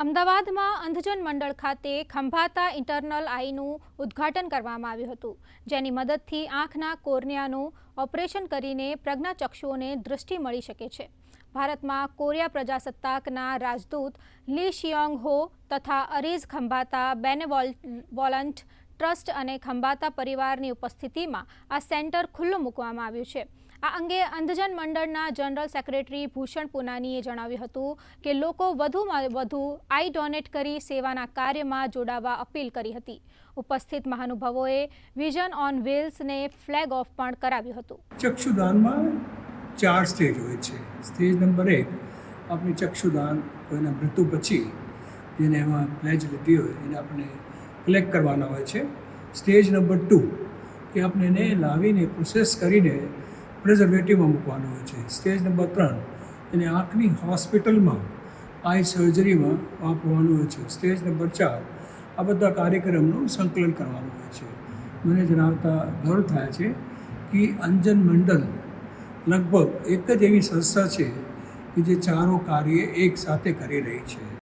અમદાવાદમાં અંધજન મંડળ ખાતે ખંભાતા ઇન્ટરનલ આઈનું ઉદ્ઘાટન કરવામાં આવ્યું હતું, જેની મદદથી આંખના કોર્નિયાનું ઓપરેશન કરીને પ્રજ્ઞાચક્ષુઓને દૃષ્ટિ મળી શકે છે. ભારતમાં કોરિયા પ્રજાસત્તાકના રાજદૂત લી શિયોંગ હો તથા અરીઝ ખંભાતા બેનેવોલન્ટ ટ્રસ્ટ અને ખંભાતા પરિવારની ઉપસ્થિતિમાં આ સેન્ટર ખુલ્લું મૂકવામાં આવ્યું છે. આ અંગે અંધજન મંડળના જનરલ સેક્રેટરી ભૂષણ પૂનાનીએ જણાવ્યું હતું કે લોકો વધુમાં વધુ આઈ ડોનેટ કરી સેવાના કાર્યમાં જોડાવા અપીલ કરી હતી. ઉપસ્થિત મહાનુભાવોએ વિઝન ઓન વ્હીલ્સને ફ્લેગ ઓફ પણ કરાવ્યું હતું. ચક્ષુદાનમાં 4 સ્ટેજ હોય છે. સ્ટેજ નંબર 1 આપણે ચક્ષુદાન કોઈના મૃત્યુ પછી જેને એમાં પ્લેજ લીધી હોય એને આપણે કલેક્ટ કરવાના હોય છે. સ્ટેજ નંબર 2 કે આપણે એને લાવીને પ્રોસેસ કરીને પ્રિઝર્વેટિવમાં મૂકવાનું હોય છે. સ્ટેજ નંબર 3 એને આંખની હોસ્પિટલમાં આઈ સર્જરીમાં વાપરવાનું હોય છે. સ્ટેજ નંબર 4 આ બધા કાર્યક્રમનું સંકલન કરવાનું હોય છે. મને જણાવતા ગૌરવ થાય છે કે અંધજન મંડળ લગભગ એક જ એવી સંસ્થા છે કે જે ચારો કાર્ય એક સાથે કરી રહી છે.